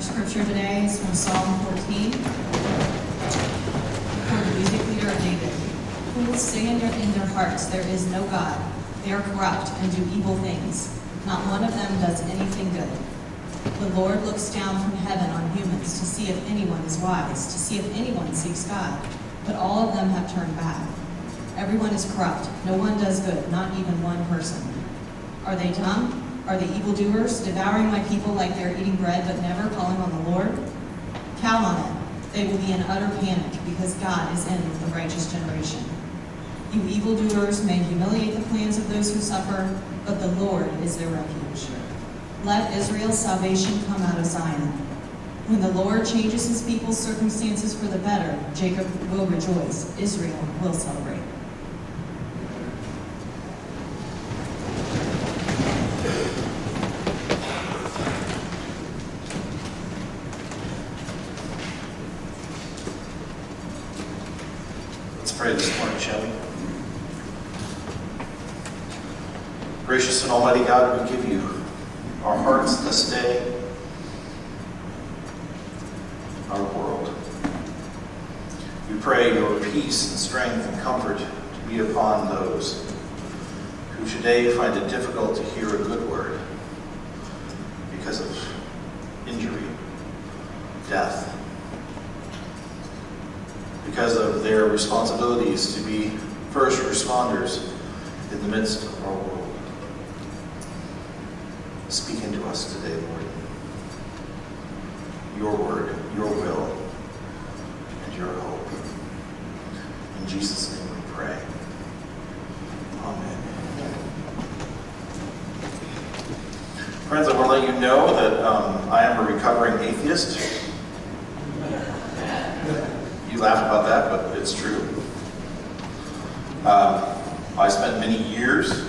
Our scripture today is from Psalm 14, for the music leader of David. Who will say in their hearts, there is no God. They are corrupt and do evil things. Not one of them does anything good. The Lord looks down from heaven on humans to see if anyone is wise, to see if anyone seeks God. But all of them have turned back. Everyone is corrupt. No one does good, not even one person. Are they dumb? Are they evildoers, devouring my people like they're eating bread but never calling on the Lord? Count on it. They will be in utter panic because God is in the righteous generation. You evildoers may humiliate the plans of those who suffer, but the Lord is their refuge. Let Israel's salvation come out of Zion. When the Lord changes his people's circumstances for the better, Jacob will rejoice. Israel will celebrate. Let's pray this morning, shall we? Gracious and almighty God, we give you our hearts this day, our world. We pray your peace and strength and comfort to be upon those who today find it difficult to hear a good word because of injury, death, because of their responsibilities to be first responders in the midst of our world. Speak into us today, Lord. Your word, your will, and your hope. In Jesus' name we pray. Amen. Friends, I want to let you know that I am a recovering atheist. You laugh about that, but it's true. I spent many years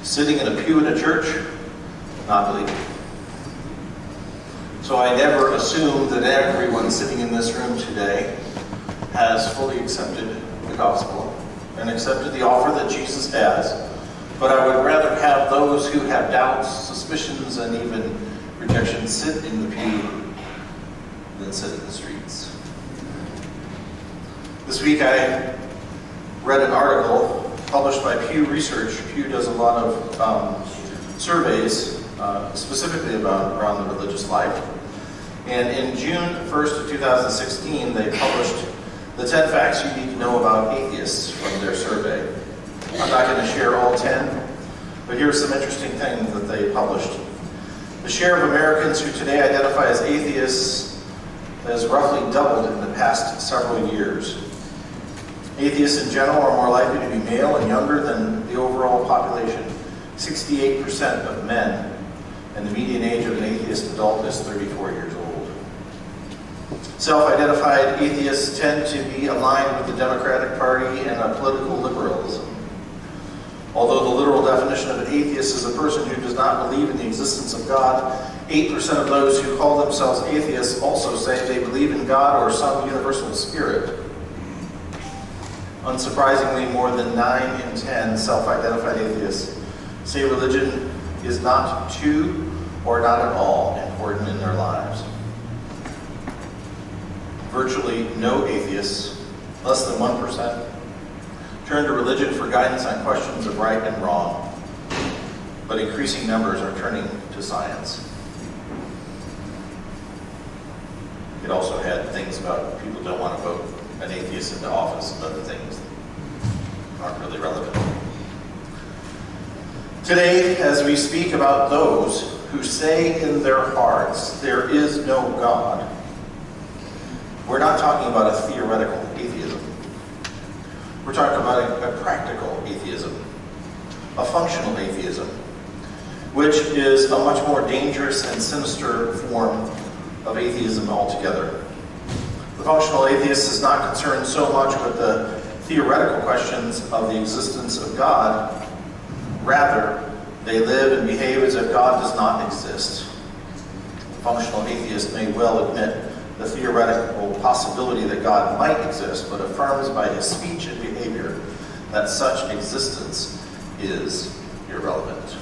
sitting in a pew in a church, not believing. So I never assumed that everyone sitting in this room today has fully accepted the gospel and accepted the offer that Jesus has. But I would rather have those who have doubts, suspicions, and even rejection sit in the pew than sit in the streets. This week I read an article published by Pew Research. Pew does a lot of surveys specifically around the religious life. And in June 1st of 2016, they published the 10 facts you need to know about atheists from their survey. I'm not going to share all 10, but here's some interesting things that they published. The share of Americans who today identify as atheists has roughly doubled in the past several years. Atheists in general are more likely to be male and younger than the overall population. 68% of men, and the median age of an atheist adult is 34 years old. Self-identified atheists tend to be aligned with the Democratic Party and a political liberalism. Although the literal definition of an atheist is a person who does not believe in the existence of God, 8% of those who call themselves atheists also say they believe in God or some universal spirit. Unsurprisingly, more than 9 in 10 self-identified atheists say religion is not too or not at all important in their lives. Virtually no atheists, less than 1%, turn to religion for guidance on questions of right and wrong, but increasing numbers are turning to science. It also had things about people don't want to vote an atheist into office and other things that aren't really relevant. Today, as we speak about those who say in their hearts, there is no God, we're not talking about a theoretical atheism. We're talking about a practical atheism, a functional atheism, which is a much more dangerous and sinister form of atheism altogether. The functional atheist is not concerned so much with the theoretical questions of the existence of God. Rather, they live and behave as if God does not exist. The functional atheist may well admit the theoretical possibility that God might exist, but affirms by his speech and behavior that such existence is irrelevant.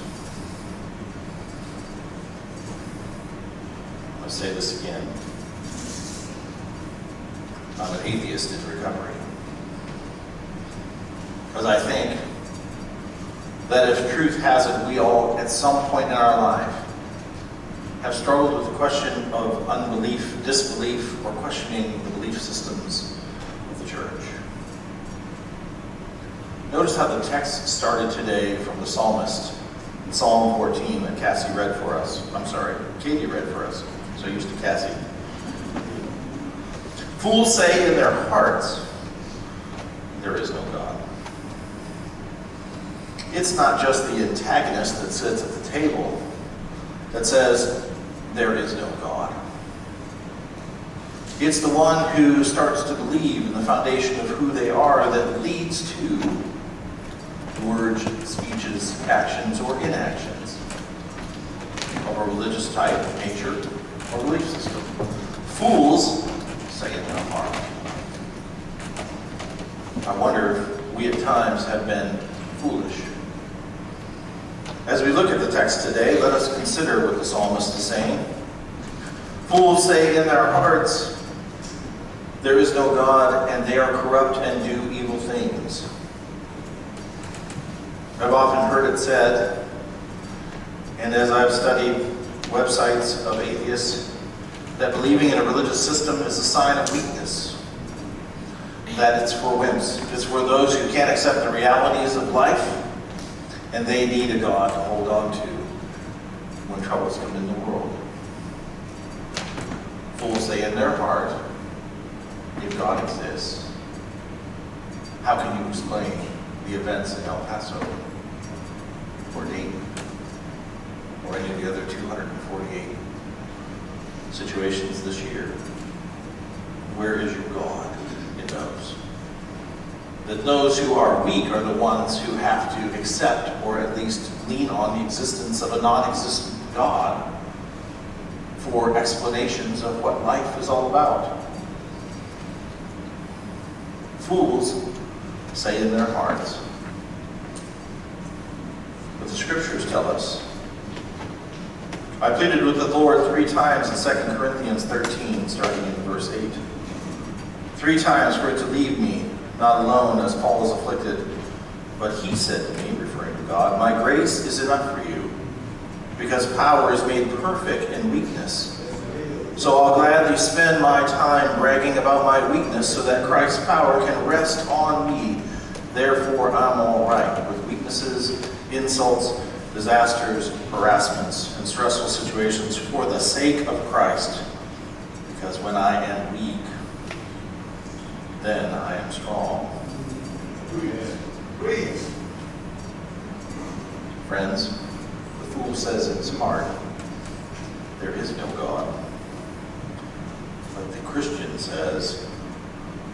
I'll say this again. I'm an atheist in recovery. Because I think that if truth has it, we all, at some point in our life, have struggled with the question of unbelief, disbelief, or questioning the belief systems of the church. Notice how the text started today from the psalmist in Psalm 14 that Katie read for us. So used to Cassie. Fools say in their hearts, there is no God. It's not just the antagonist that sits at the table that says, there is no God. It's the one who starts to believe in the foundation of who they are that leads to words, speeches, actions, or inactions of a religious type, nature, or belief system. Fools say in their heart. I wonder if we at times have been foolish. As we look at the text today, let us consider what the psalmist is saying. Fools say in their hearts, there is no God, and they are corrupt and do evil things. I've often heard it said, and as I've studied websites of atheists, that believing in a religious system is a sign of weakness. That it's for wimps. It's for those who can't accept the realities of life, and they need a God to hold on to when troubles come in the world. Fools say in their heart, if God exists, how can you explain the events in El Paso, or Dayton, or any of the other 248 situations this year? Where is your God in those? That those who are weak are the ones who have to accept or at least lean on the existence of a non-existent God for explanations of what life is all about. Fools say in their hearts, but the scriptures tell us. I pleaded with the Lord 3 times in 2 Corinthians 13, starting in verse 8. 3 times for it to leave me, not alone as Paul is afflicted. But he said to me, referring to God, my grace is enough for you, because power is made perfect in weakness. So I'll gladly spend my time bragging about my weakness so that Christ's power can rest on me. Therefore, I'm all right with weaknesses, insults, disasters, harassments, and stressful situations for the sake of Christ. Because when I am weak, then I am strong. Friends, the fool says in his heart, there is no God. But the Christian says,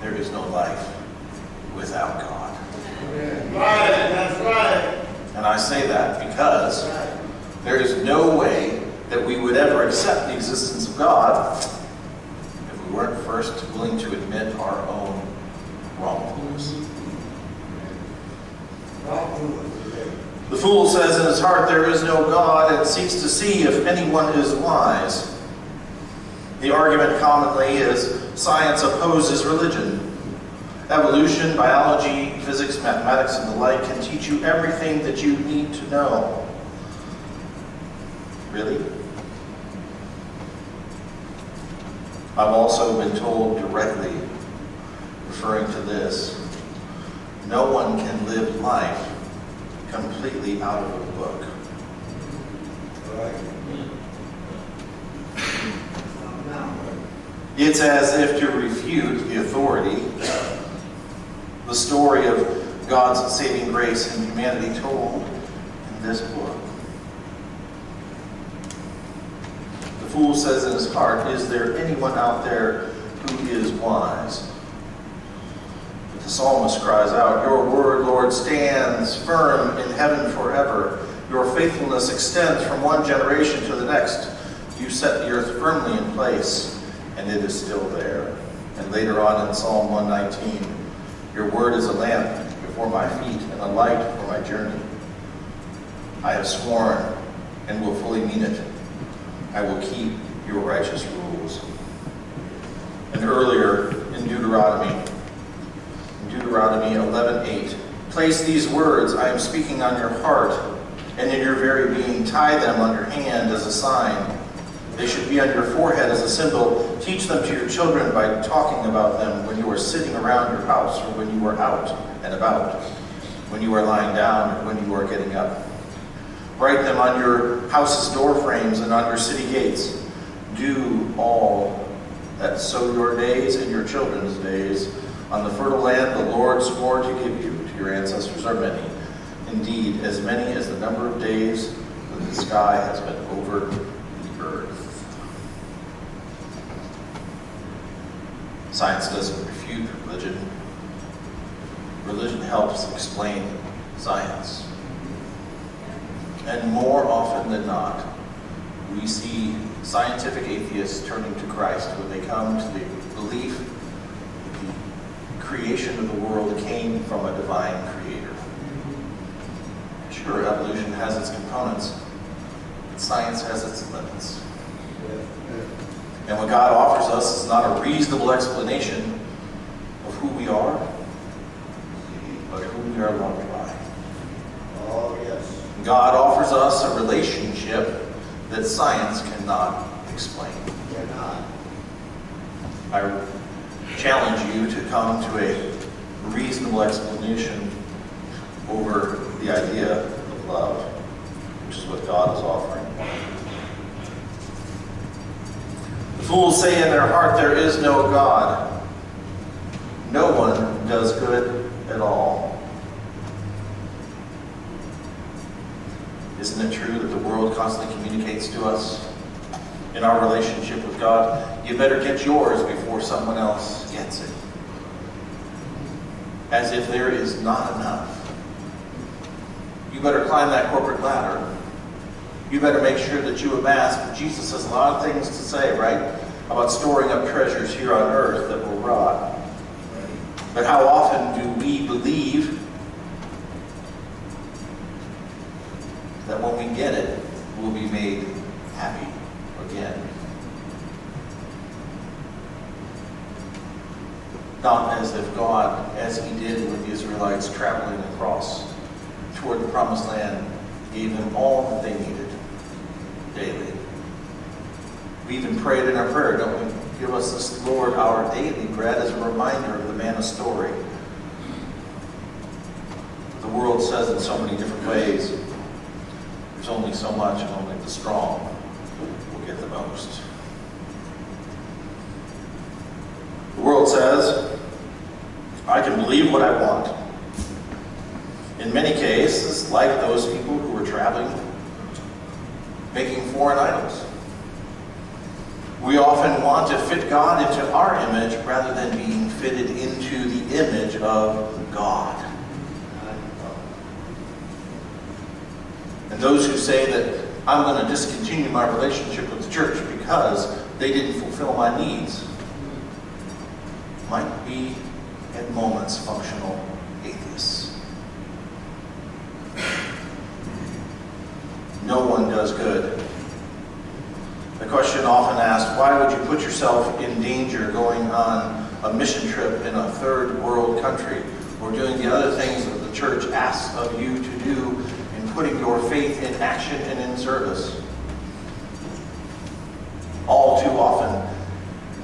there is no life without God. Right, that's right. And I say that because there is no way that we would ever accept the existence of God if we weren't first willing to admit our own wrongfulness. The fool says in his heart, there is no God, and seeks to see if anyone is wise. The argument commonly is science opposes religion. Evolution, biology, physics, mathematics, and the like can teach you everything that you need to know. Really? I've also been told directly, referring to this, no one can live life completely out of a book. It's as if to refute the authority, the story of God's saving grace and humanity told in this book. The fool says in his heart, is there anyone out there who is wise? But the psalmist cries out, your word, Lord, stands firm in heaven forever. Your faithfulness extends from one generation to the next. You set the earth firmly in place, and it is still there. And later on in Psalm 119, your word is a lamp before my feet and a light for my journey. I have sworn and will fully mean it. I will keep your righteous rules. And earlier in Deuteronomy 11:8, place these words I am speaking on your heart and in your very being. Tie them on your hand as a sign. They should be on your forehead as a symbol. Teach them to your children by talking about them when you are sitting around your house or when you are out and about, when you are lying down or when you are getting up. Write them on your house's door frames and on your city gates. Do all that so your days and your children's days on the fertile land the Lord swore to give you to your ancestors are many. Indeed, as many as the number of days that the sky has been over the earth. Science doesn't refute religion. Religion helps explain science. And more often than not, we see scientific atheists turning to Christ when they come to the belief that the creation of the world came from a divine creator. Sure, evolution has its components, but science has its limits. And what God offers us is not a reasonable explanation of who we are, but who we are loved by. Oh, yes. God offers us a relationship that science cannot explain. Cannot. I challenge you to come to a reasonable explanation over the idea of love, which is what God is offering. The fools say in their heart, there is no God. No one does good at all. Isn't it true that the world constantly communicates to us in our relationship with God, you better get yours before someone else gets it? As if there is not enough. You better climb that corporate ladder. You better make sure that you amass. But Jesus has a lot of things to say, right? About storing up treasures here on earth that will rot. But how often do we believe that when we get it, we'll be made happy again? Not as if God, as he did with the Israelites traveling across toward the promised land, gave them all that they needed daily. We even prayed in our prayer, don't we? Give us this, Lord, our daily bread, as a reminder of the manna story. The world says in so many different ways, there's only so much and only the strong will get the most. The world says, I can believe what I want. In many cases, like those people who were traveling, making foreign idols. We often want to fit God into our image rather than being fitted into the image of God. And those who say that I'm going to discontinue my relationship with the church because they didn't fulfill my needs might be, at moments, functional atheists. No one does good. The question often asked, why would you put yourself in danger going on a mission trip in a third world country or doing the other things that the church asks of you to do and putting your faith in action and in service? All too often,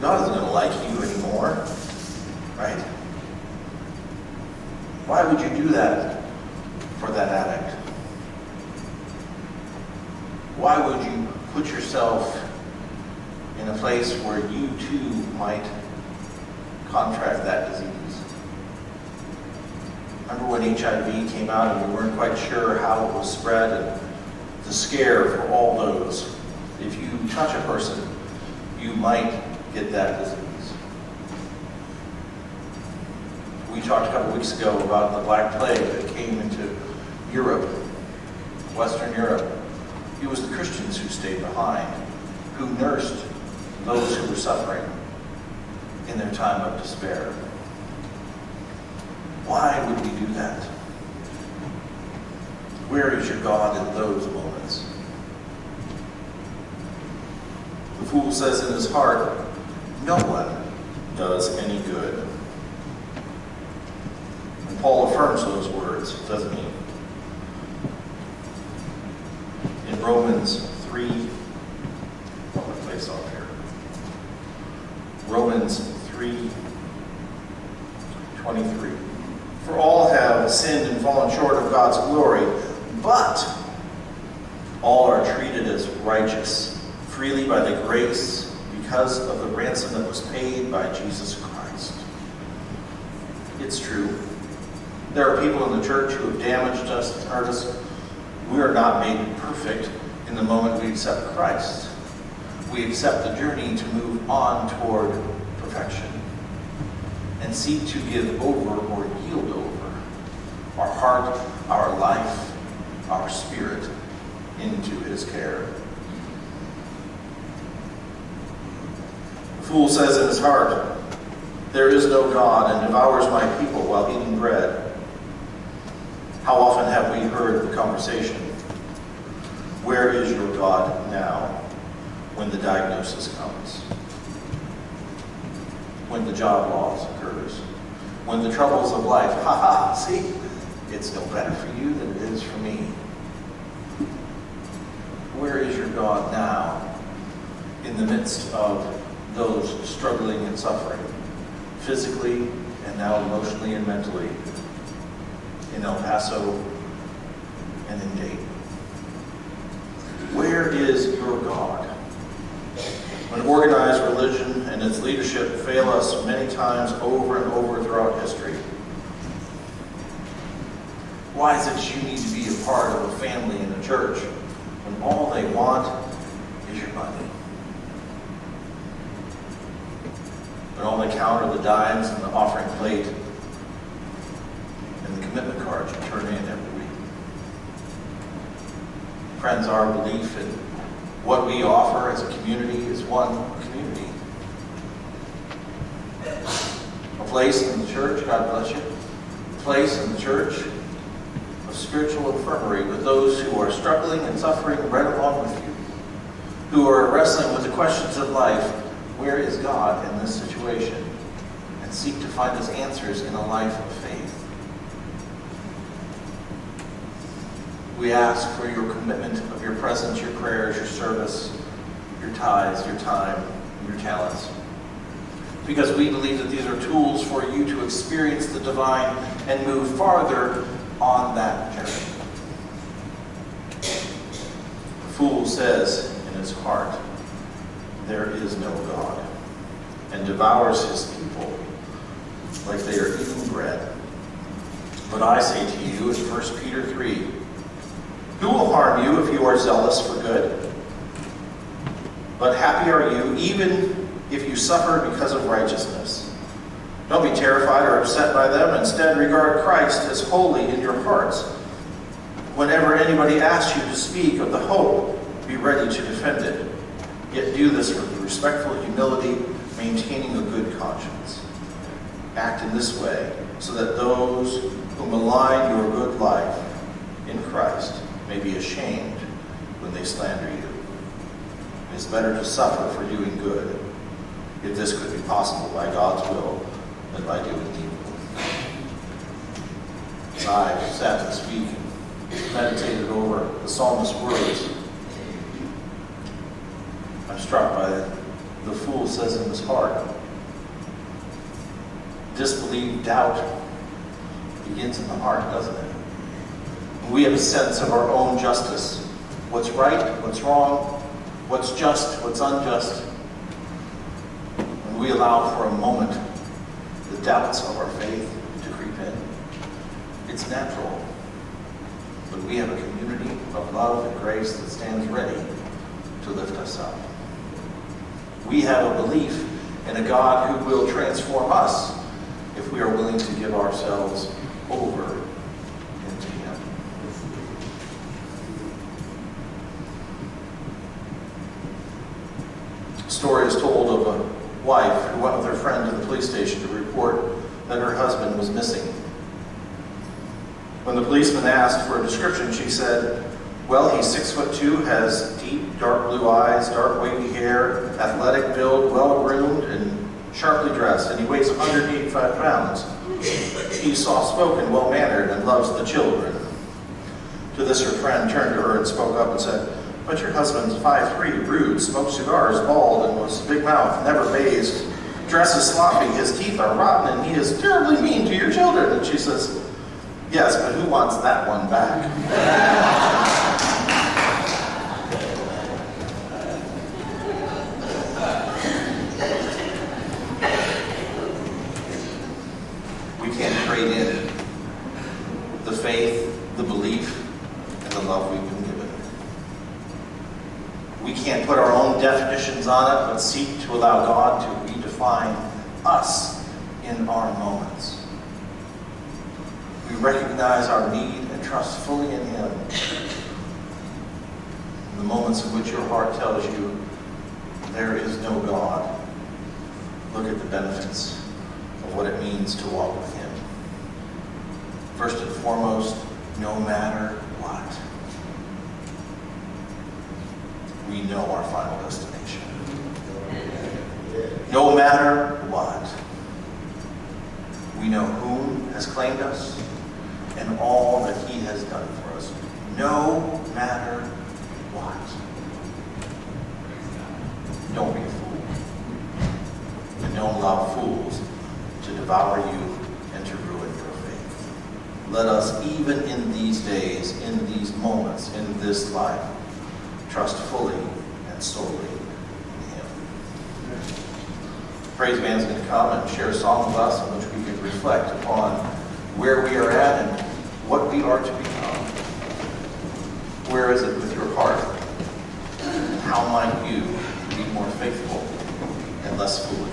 God isn't going to like you anymore, right? Why would you do that for that addict? Why would you put yourself in a place where you too might contract that disease? Remember when HIV came out and we weren't quite sure how it was spread, and the scare for all those. If you touch a person, you might get that disease. We talked a couple weeks ago about the Black Plague that came into Europe, Western Europe. It was the Christians who stayed behind, who nursed those who were suffering in their time of despair. Why would we do that? Where is your God in those moments? The fool says in his heart, no one does any good. And Paul affirms those words, doesn't he? In Romans 3, I'll place off here. Romans 3:23. For all have sinned and fallen short of God's glory, but all are treated as righteous freely by the grace because of the ransom that was paid by Jesus Christ. It's true. There are people in the church who have damaged us and hurt us. We are not made perfect in the moment we accept Christ. We accept the journey to move on toward perfection and seek to give over or yield over our heart, our life, our spirit into his care. The fool says in his heart, there is no God, and devours my people while eating bread. How often have we heard the conversation, where is your God now, when the diagnosis comes? When the job loss occurs? When the troubles of life, see, it's no better for you than it is for me. Where is your God now, in the midst of those struggling and suffering, physically and now emotionally and mentally, in El Paso and in Dayton? Where is your God? When organized religion and its leadership fail us many times over and over throughout history, why is it that you need to be a part of a family in a church when all they want is your money? When all they count are the dimes and the offering plate and the commitment cards you turn in every week. Friends, our belief in what we offer as a community is one community. A place in the church, God bless you, a place in the church of spiritual infirmary with those who are struggling and suffering right along with you, who are wrestling with the questions of life. Where is God in this situation? And seek to find his answers in a life of faith. We ask for your commitment of your presence, your prayers, your service, your tithes, your time, and your talents. Because we believe that these are tools for you to experience the divine and move farther on that journey. The fool says in his heart, there is no God, and devours his people like they are eating bread. But I say to you in 1 Peter 3, who will harm you if you are zealous for good? But happy are you even if you suffer because of righteousness. Don't be terrified or upset by them. Instead, regard Christ as holy in your hearts. Whenever anybody asks you to speak of the hope, be ready to defend it. Yet do this with respectful humility, maintaining a good conscience. Act in this way, so that those who malign your good life in Christ may be ashamed when they slander you. It is better to suffer for doing good, if this could be possible by God's will, than by doing evil. As I've sat this week and meditated over the psalmist's words, I'm struck by the fool says in his heart. Disbelief, doubt begins in the heart, doesn't it? We have a sense of our own justice. What's right, what's wrong, what's just, what's unjust. And we allow for a moment the doubts of our faith to creep in. It's natural. But we have a community of love and grace that stands ready to lift us up. We have a belief in a God who will transform us if we are willing to give ourselves over into him. A story is told of a wife who went with her friend to the police station to report that her husband was missing. When the policeman asked for a description, she said, Well, he's 6'2", has deep, dark blue eyes, dark wavy hair, athletic build, well-groomed, and sharply dressed, and he weighs 185 pounds. He's soft-spoken, well-mannered, and loves the children. To this, her friend turned to her and spoke up and said, "But your husband's 5'3", rude, smokes cigars, bald, and was big mouth, never bathed, dresses sloppy, his teeth are rotten, and he is terribly mean to your children." And she says, "Yes, but who wants that one back?" We can't trade in the faith, the belief, and the love we've been given. We can't put our own definitions on it, but seek to allow God to redefine us in our moments. We recognize our need and trust fully in Him. In the moments in which your heart tells you there is no God, look at the benefits of what it means to walk with Him. First and foremost, no matter what, we know our final destination. No matter what, we know whom has claimed us and all that He has done for us. No matter what. Don't be a fool. And don't allow fools to devour you and to ruin your faith. Let us, even in these days, in these moments, in this life, trust fully and solely in Him. Praise band is going to come and share a song with us in which we can reflect upon where we are at and what we are to become. Where is it with your heart? How might you be more faithful and less foolish?